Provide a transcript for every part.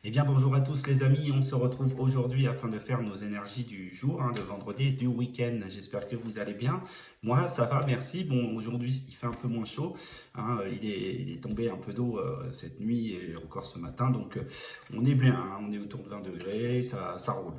Eh bien bonjour à tous les amis, on se retrouve aujourd'hui afin de faire nos énergies du jour, de vendredi et du week-end. J'espère que vous allez bien. Moi ça va, merci. Bon, aujourd'hui il fait un peu moins chaud, il est tombé un peu d'eau cette nuit et encore ce matin, donc on est bien, on est autour de 20 degrés, ça roule.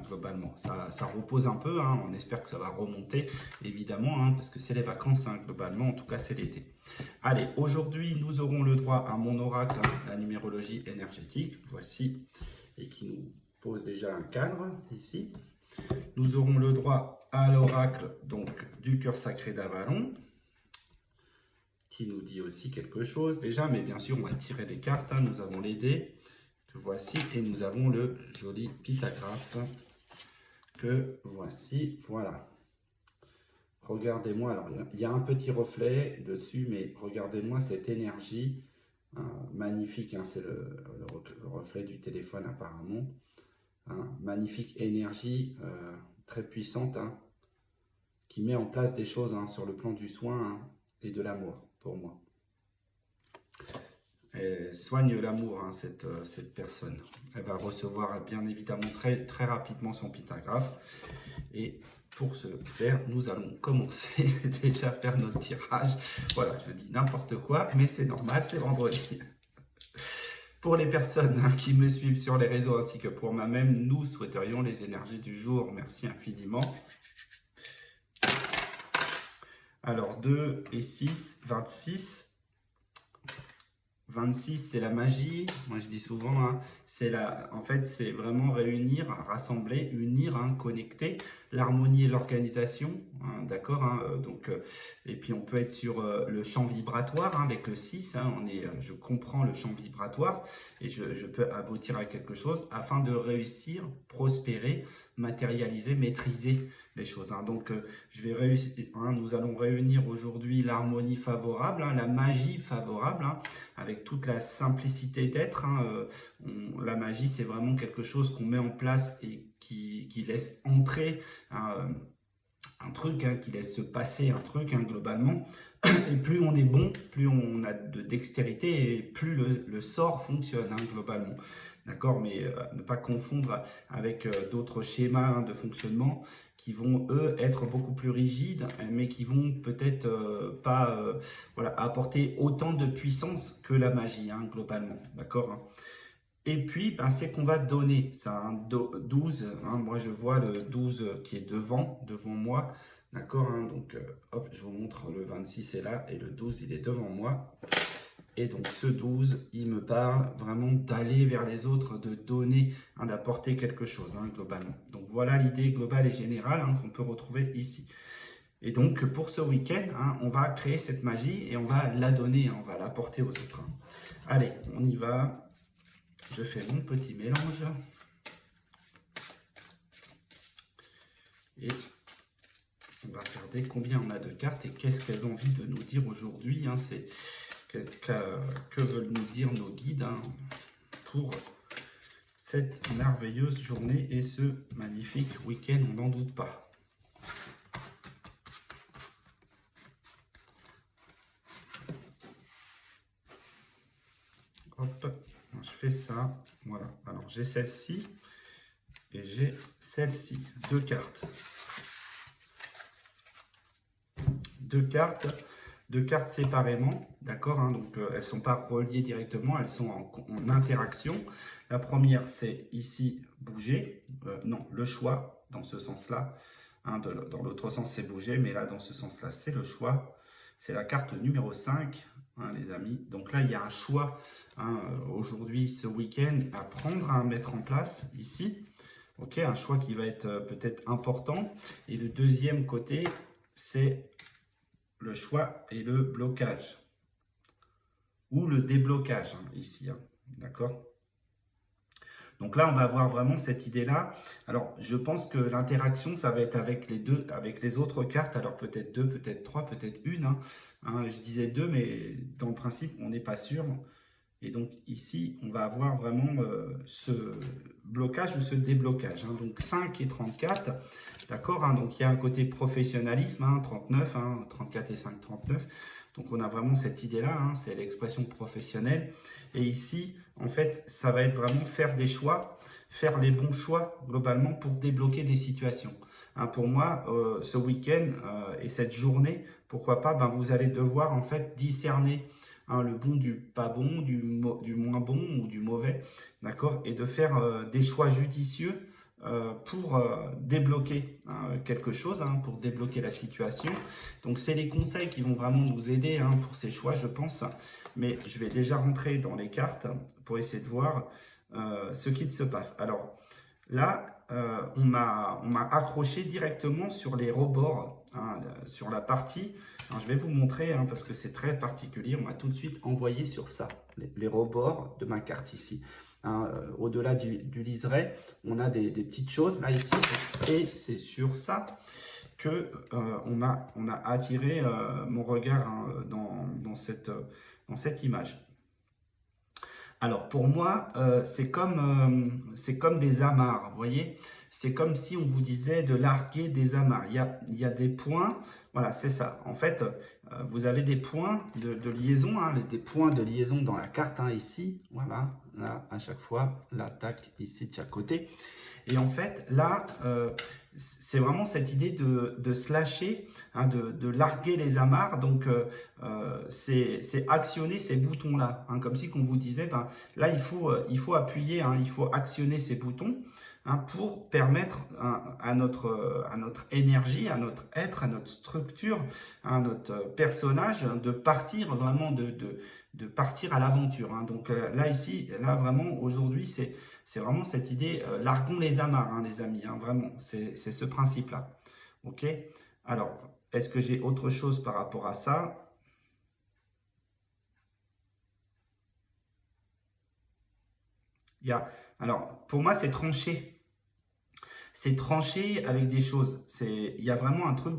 Globalement, ça repose un peu, on espère que ça va remonter évidemment, parce que c'est les vacances, globalement, en tout cas c'est l'été. Allez, aujourd'hui nous aurons le droit à mon oracle, la numérologie énergétique, voici, et qui nous pose déjà un cadre ici. Nous aurons le droit à l'oracle donc du cœur sacré d'Avalon, qui nous dit aussi quelque chose déjà, mais bien sûr on va tirer des cartes, nous avons les dés, que voici, et nous avons le joli pythagraphe, que voici, voilà. Regardez-moi, alors il y a un petit reflet dessus, mais regardez-moi cette énergie magnifique, c'est le reflet du téléphone apparemment. Magnifique énergie très puissante qui met en place des choses sur le plan du soin et de l'amour pour moi. Elle soigne l'amour, cette personne. Elle va recevoir bien évidemment très, très rapidement son pythagraphe. Et pour ce faire, nous allons commencer déjà à faire notre tirage. Voilà, je dis n'importe quoi, mais c'est normal, c'est vendredi. Pour les personnes qui me suivent sur les réseaux ainsi que pour moi-même, nous souhaiterions les énergies du jour. Merci infiniment. Alors 2 et 6, 26. 26, c'est la magie. Moi, je dis souvent, en fait, c'est vraiment réunir, rassembler, unir, connecter l'harmonie et l'organisation, d'accord, donc, et puis on peut être sur le champ vibratoire avec le 6, je comprends le champ vibratoire et je peux aboutir à quelque chose afin de réussir, prospérer, matérialiser, maîtriser les choses. Donc, je vais réussir. Nous allons réunir aujourd'hui l'harmonie favorable, la magie favorable, avec toute la simplicité d'être. La magie, c'est vraiment quelque chose qu'on met en place et qui laisse entrer un truc, qui laisse se passer un truc, globalement. Et plus on est bon, plus on a de dextérité et plus le sort fonctionne, globalement. D'accord, mais ne pas confondre avec d'autres schémas de fonctionnement qui vont, eux, être beaucoup plus rigides, mais qui vont peut-être pas apporter autant de puissance que la magie, globalement. D'accord. Et puis, c'est qu'on va donner. C'est un 12. Moi, je vois le 12 qui est devant moi. D'accord, donc, hop, je vous montre, le 26 est là et le 12, il est devant moi. Et donc, ce 12, il me parle vraiment d'aller vers les autres, de donner, d'apporter quelque chose, globalement. Donc, voilà l'idée globale et générale qu'on peut retrouver ici. Et donc, pour ce week-end, on va créer cette magie et on va la donner, on va l'apporter aux autres. Allez, on y va. Je fais mon petit mélange. Et on va regarder combien on a de cartes et qu'est-ce qu'elles ont envie de nous dire aujourd'hui. Que veulent nous dire nos guides pour cette merveilleuse journée et ce magnifique week-end, on n'en doute pas. Hop, je fais ça. Voilà, alors j'ai celle-ci et j'ai celle-ci. Deux cartes. Deux cartes séparément, d'accord, donc elles ne sont pas reliées directement, elles sont en interaction. La première, c'est ici, bouger, non, le choix, dans ce sens-là, dans l'autre sens, c'est bouger, mais là, dans ce sens-là, c'est le choix. C'est la carte numéro 5, les amis. Donc là, il y a un choix, aujourd'hui, ce week-end, à prendre, à mettre en place, ici. Ok, un choix qui va être peut-être important. Et le deuxième côté, c'est le choix et le blocage ou le déblocage ici, d'accord. Donc là, on va avoir vraiment cette idée-là. Alors, je pense que l'interaction, ça va être avec les autres cartes. Alors, peut-être deux, peut-être trois, peut-être une. Je disais deux, mais dans le principe, on n'est pas sûr. Et donc, ici, on va avoir vraiment ce blocage ou ce déblocage. Donc, 5 et 34, d'accord. Donc, il y a un côté professionnalisme, 39, 34 et 5, 39. Donc, on a vraiment cette idée-là, c'est l'expression professionnelle. Et ici, en fait, ça va être vraiment faire des choix, faire les bons choix globalement pour débloquer des situations. Hein, pour moi, ce week-end et cette journée, pourquoi pas, ben, vous allez devoir en fait discerner hein, le bon du pas bon, du moins bon ou du mauvais, d'accord, et de faire des choix judicieux pour débloquer hein, quelque chose, hein, pour débloquer la situation. Donc, c'est les conseils qui vont vraiment nous aider hein, pour ces choix, je pense. Mais je vais déjà rentrer dans les cartes pour essayer de voir ce qu'il se passe. Alors, là, on m'a accroché directement sur les rebords, hein, sur la partie. Alors, je vais vous montrer hein, parce que c'est très particulier. On m'a tout de suite envoyé sur ça, les rebords de ma carte ici. Hein, au-delà du liseré, on a des petites choses là ici. Et c'est sur ça que on a attiré mon regard hein, dans cette image. Alors pour moi, c'est comme des amarres, vous voyez? C'est comme si on vous disait de larguer des amarres. Il y a des points, voilà, c'est ça. En fait, vous avez des points de liaison, hein, des points de liaison dans la carte, hein, ici, voilà, là, à chaque fois, l'attaque ici de chaque côté. Et en fait, là, c'est vraiment cette idée de se lâcher, hein, de larguer les amarres. Donc, c'est actionner ces boutons-là. Hein, comme si qu'on vous disait, ben, là, il faut appuyer, hein, il faut actionner ces boutons hein, pour permettre hein, à notre énergie, à notre être, à notre structure, à notre personnage de partir vraiment, de partir à l'aventure. Hein. Donc là, ici, là, vraiment, aujourd'hui, c'est vraiment cette idée, larguons les amarres, hein, les amis, hein, vraiment, c'est ce principe-là. Ok? Alors, est-ce que j'ai autre chose par rapport à ça? Alors, pour moi, c'est tranché. C'est tranché avec des choses. Il y a vraiment un truc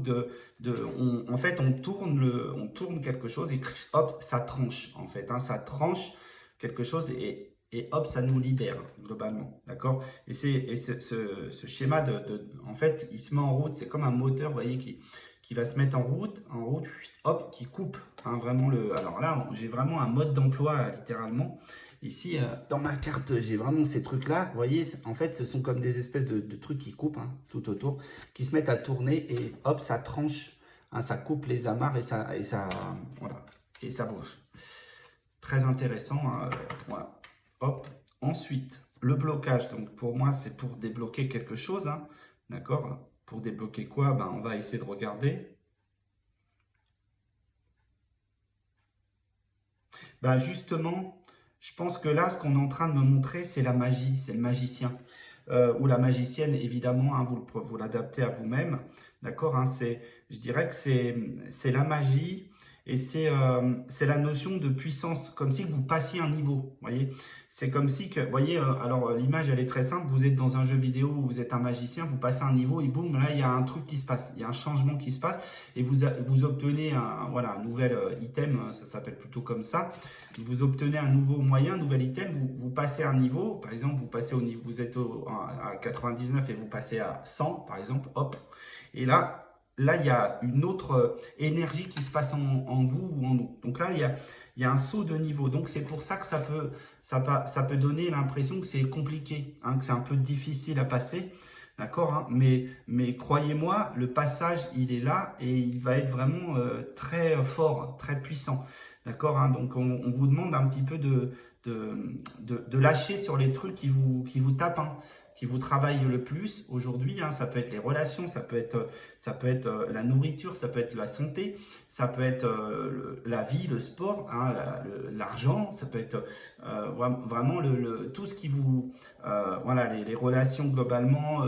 en fait, on tourne quelque chose et hop, ça tranche, en fait. Hein, ça tranche quelque chose et hop, ça nous libère, globalement. D'accord? Et ce schéma en fait, il se met en route. C'est comme un moteur, vous voyez, qui va se mettre en route, hop, qui coupe. Hein, vraiment alors là, j'ai vraiment un mode d'emploi, littéralement. Ici, dans ma carte, j'ai vraiment ces trucs-là. Vous voyez, en fait, ce sont comme des espèces de trucs qui coupent hein, tout autour, qui se mettent à tourner et hop, ça tranche. Hein, ça coupe les amarres voilà, et ça bouge. Très intéressant. Hein, voilà. Hop. Ensuite, le blocage. Donc, pour moi, c'est pour débloquer quelque chose. Hein, d'accord? Pour débloquer quoi? Ben, on va essayer de regarder. Ben, justement, je pense que là, ce qu'on est en train de me montrer, c'est la magie, c'est le magicien. Ou la magicienne, évidemment, hein, vous l'adaptez à vous-même. D'accord, hein, je dirais que c'est la magie et c'est la notion de puissance, comme si vous passiez un niveau. Vous voyez, c'est comme si que, vous voyez, alors l'image elle est très simple. Vous êtes dans un jeu vidéo où vous êtes un magicien, vous passez un niveau et boum, là il y a un truc qui se passe, il y a un changement qui se passe et vous obtenez un nouvel item, ça s'appelle plutôt comme ça. Vous obtenez un nouveau moyen, un nouvel item, vous passez un niveau, par exemple, vous passez au niveau, vous êtes à 99 et vous passez à 100, par exemple, hop, et là, il y a une autre énergie qui se passe en vous ou en nous. Donc là, il y a un saut de niveau. Donc c'est pour ça que ça peut donner l'impression que c'est compliqué, hein, que c'est un peu difficile à passer. D'accord, hein, mais croyez-moi, le passage, il est là et il va être vraiment très fort, très puissant. D'accord, hein, donc on vous demande un petit peu de lâcher sur les trucs qui vous tapent, hein, qui vous travaillent le plus aujourd'hui. Hein, ça peut être les relations, ça peut être la nourriture, ça peut être la santé, ça peut être la vie, le sport, hein, l'argent, ça peut être vraiment tout ce qui vous... voilà, les relations globalement,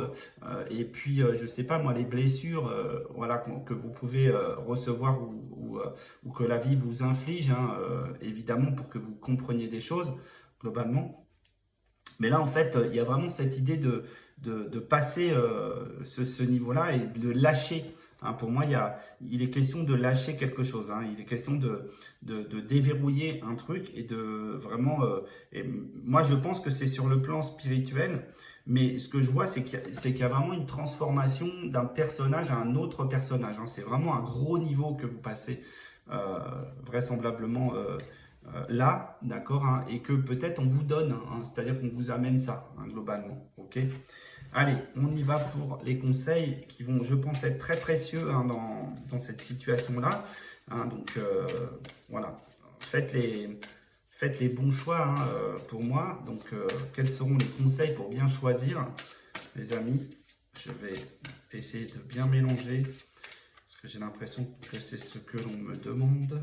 et puis, je sais pas moi, les blessures voilà, que vous pouvez recevoir ou que la vie vous inflige, hein, évidemment, pour que vous compreniez des choses globalement. Mais là, en fait, il y a vraiment cette idée de passer ce niveau-là et de lâcher. Hein, pour moi, il est question de lâcher quelque chose. Hein, il est question de déverrouiller un truc et de vraiment... et moi, je pense que c'est sur le plan spirituel, mais ce que je vois, c'est qu'il y a vraiment une transformation d'un personnage à un autre personnage. Hein, c'est vraiment un gros niveau que vous passez, vraisemblablement, là, d'accord, hein, et que peut-être on vous donne, hein, c'est-à-dire qu'on vous amène ça, hein, globalement, ok? Allez, on y va pour les conseils qui vont, je pense, être très précieux hein, dans cette situation-là. Hein, donc, voilà, faites les bons choix hein, pour moi. Donc, quels seront les conseils pour bien choisir, les amis? Je vais essayer de bien mélanger, parce que j'ai l'impression que c'est ce que l'on me demande.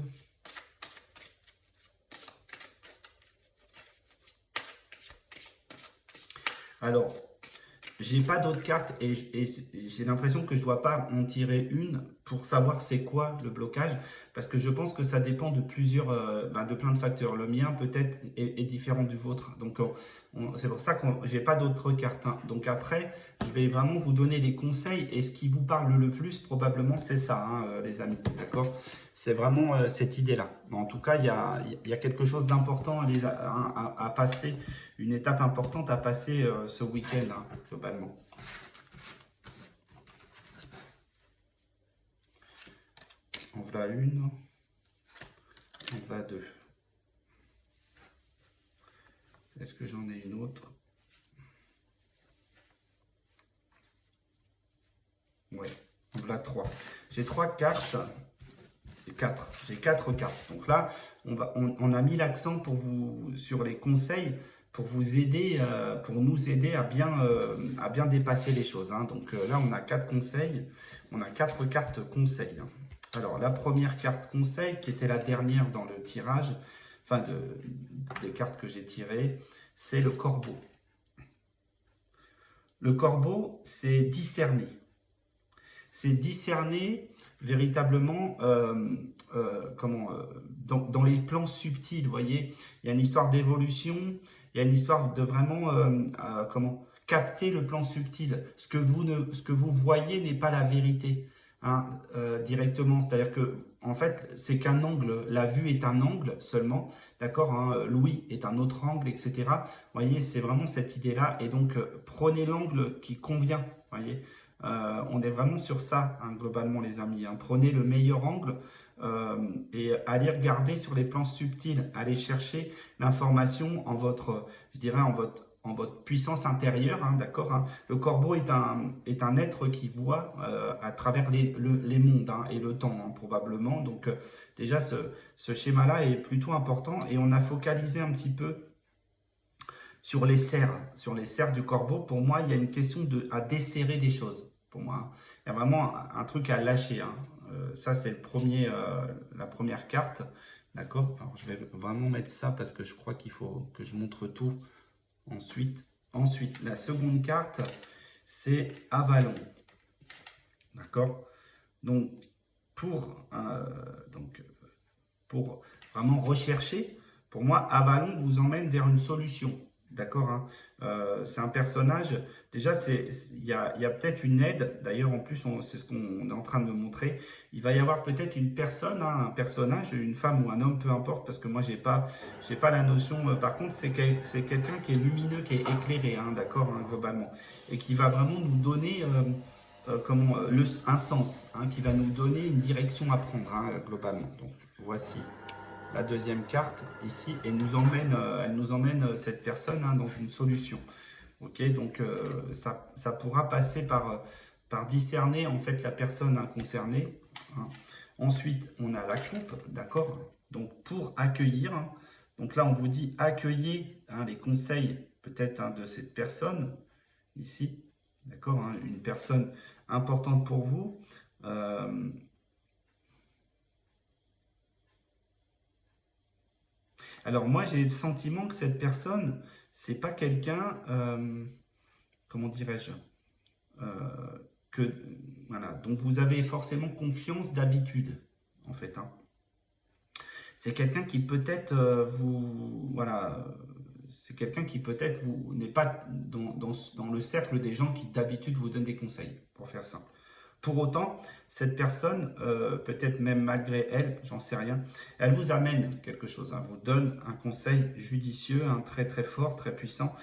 Alors, j'ai pas d'autres cartes et j'ai l'impression que je dois pas en tirer une pour savoir c'est quoi le blocage parce que je pense que ça dépend de plusieurs, de plein de facteurs. Le mien peut-être est différent du vôtre. Donc c'est pour ça que j'ai pas d'autres cartes. Hein. Donc après, je vais vraiment vous donner les conseils et ce qui vous parle le plus probablement c'est ça, hein, les amis. D'accord? C'est vraiment cette idée-là. En tout cas, il y a quelque chose d'important à passer, une étape importante à passer ce week-end, hein, globalement. En voilà une, en voilà deux. Est-ce que j'en ai une autre? Ouais, en voilà trois. J'ai trois cartes. J'ai quatre cartes. Donc là, on a mis l'accent pour vous sur les conseils pour vous aider, pour nous aider à bien dépasser les choses. Hein. Donc là, on a quatre conseils, on a quatre cartes conseils. Hein. Alors la première carte conseil, qui était la dernière dans le tirage, enfin des cartes que j'ai tirées, c'est le corbeau. Le corbeau, c'est discerner. C'est discerner véritablement dans les plans subtils, vous voyez, il y a une histoire d'évolution, il y a une histoire de vraiment capter le plan subtil. Ce que vous voyez n'est pas la vérité hein, directement, c'est-à-dire que en fait, c'est qu'un angle, la vue est un angle seulement, d'accord, hein, l'ouïe est un autre angle, etc. Vous voyez, c'est vraiment cette idée-là, et donc prenez l'angle qui convient, vous voyez. On est vraiment sur ça, hein, globalement, les amis. Hein. Prenez le meilleur angle et allez regarder sur les plans subtils. Allez chercher l'information en votre, je dirais, en votre puissance intérieure, hein, d'accord hein. Le corbeau est un être qui voit à travers les mondes hein, et le temps, hein, probablement. Donc, déjà, ce schéma-là est plutôt important et on a focalisé un petit peu sur les serres du corbeau. Pour moi, il y a une question à desserrer des choses. Pour moi, il y a vraiment un truc à lâcher. Hein. Ça, c'est la première carte. D'accord? Alors, je vais vraiment mettre ça parce que je crois qu'il faut que je montre tout ensuite. Ensuite, la seconde carte, c'est Avalon. D'accord? Donc, pour vraiment rechercher, pour moi, Avalon vous emmène vers une solution. D'accord hein c'est un personnage, déjà il y a peut-être une aide, d'ailleurs en plus c'est ce qu'on est en train de me montrer, il va y avoir peut-être une personne, hein, un personnage, une femme ou un homme, peu importe, parce que moi j'ai pas la notion, par contre c'est quelqu'un qui est lumineux, qui est éclairé, hein, d'accord, hein, globalement, et qui va vraiment nous donner un sens, hein, qui va nous donner une direction à prendre, hein, globalement. Donc voici la deuxième carte ici et elle nous emmène cette personne hein, dans une solution. Ok, donc ça pourra passer par discerner en fait la personne hein, concernée. Hein. Ensuite, on a la coupe, d'accord. Donc pour accueillir, hein, donc là on vous dit accueillez hein, les conseils peut-être hein, de cette personne ici, d'accord, hein, une personne importante pour vous. Alors moi j'ai le sentiment que cette personne, c'est pas quelqu'un, comment dirais-je, que voilà, dont vous avez forcément confiance d'habitude, en fait. Hein. C'est quelqu'un qui peut-être voilà, c'est quelqu'un qui peut-être vous n'est pas dans le cercle des gens qui d'habitude vous donnent des conseils, pour faire simple. Pour autant, cette personne, peut-être même malgré elle, j'en sais rien, elle vous amène quelque chose, hein, vous donne un conseil judicieux, un très très fort, très puissant.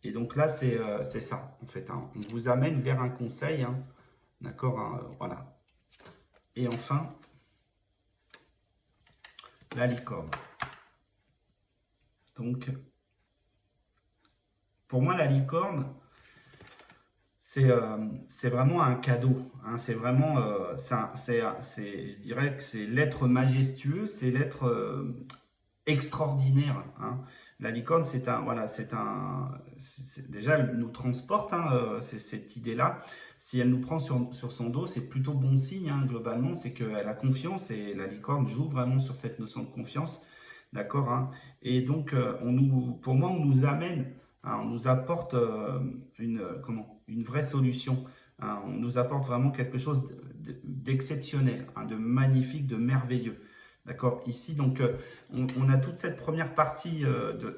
Et donc là, c'est ça, en fait. Hein, on vous amène vers un conseil, hein, d'accord, hein, voilà. Et enfin, la licorne. Donc, pour moi, la licorne, c'est vraiment un cadeau, hein. C'est vraiment, je dirais que c'est l'être majestueux, c'est l'être extraordinaire, hein. La licorne, voilà, déjà, elle nous transporte, hein, c'est cette idée-là. Si elle nous prend sur son dos, c'est plutôt bon signe, hein, globalement, c'est qu'elle a confiance et la licorne joue vraiment sur cette notion de confiance, d'accord, hein. Et donc, pour moi, on nous amène, hein, on nous apporte une vraie solution, hein. On nous apporte vraiment quelque chose d'exceptionnel, hein, de magnifique, de merveilleux. D'accord, ici, donc, on a toute cette première partie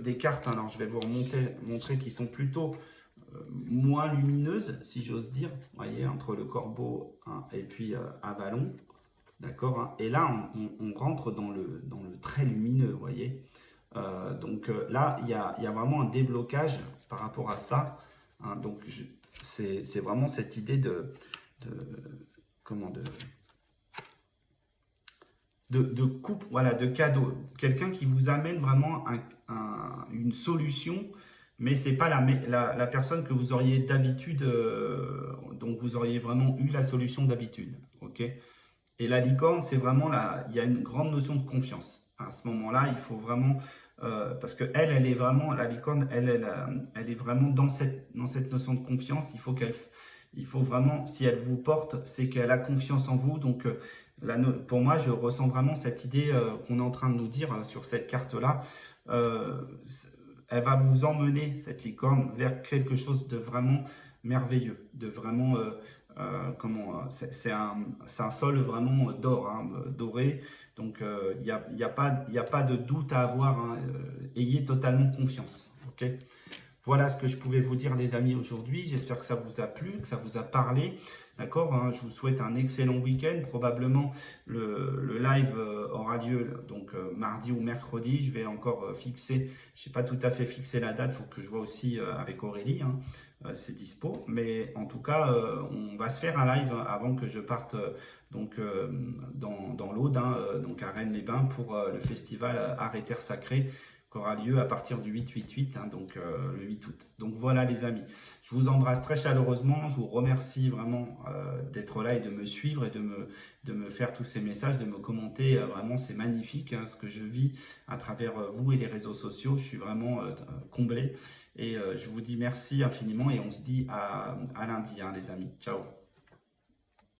des cartes. Alors, je vais vous montrer qu'ils sont plutôt moins lumineuses, si j'ose dire. Vous voyez, entre le corbeau, hein, et puis Avalon. D'accord, hein. Et là, on rentre dans le très lumineux, vous voyez. Donc là, il y a vraiment un déblocage par rapport à ça, hein. Donc, c'est vraiment cette idée comment de coupe, voilà, de cadeau. Quelqu'un qui vous amène vraiment une solution, mais c'est pas la personne que vous auriez d'habitude, donc vous auriez vraiment eu la solution d'habitude. Ok. Et la licorne, c'est vraiment il y a une grande notion de confiance. À ce moment-là, il faut vraiment, parce que elle est vraiment, la licorne, elle est vraiment dans cette notion de confiance. Il faut vraiment, si elle vous porte, c'est qu'elle a confiance en vous. Donc, pour moi, je ressens vraiment cette idée qu'on est en train de nous dire sur cette carte-là. Euh, Elle va vous emmener, cette licorne, vers quelque chose de vraiment merveilleux, de vraiment, c'est un sol vraiment d'or, hein, doré. Donc, il y a pas de doute à avoir, hein. Ayez totalement confiance. Ok. Voilà ce que je pouvais vous dire, les amis, aujourd'hui. J'espère que ça vous a plu, que ça vous a parlé. D'accord, hein. Je vous souhaite un excellent week-end. Probablement, le live aura lieu donc mardi ou mercredi. Je vais encore fixer, je n'ai pas tout à fait fixé la date. Il faut que je vois aussi avec Aurélie, hein. C'est dispo. Mais en tout cas, on va se faire un live avant que je parte donc dans l'Aude, hein, donc à Rennes-les-Bains pour le festival Art et Terre Sacrée, qui aura lieu à partir du 8-8-8, hein, donc le 8 août. Donc voilà, les amis, je vous embrasse très chaleureusement, je vous remercie vraiment d'être là et de me suivre et de me faire tous ces messages, de me commenter, vraiment c'est magnifique, hein, ce que je vis à travers vous et les réseaux sociaux. Je suis vraiment comblé et je vous dis merci infiniment et on se dit à lundi, hein, les amis. Ciao.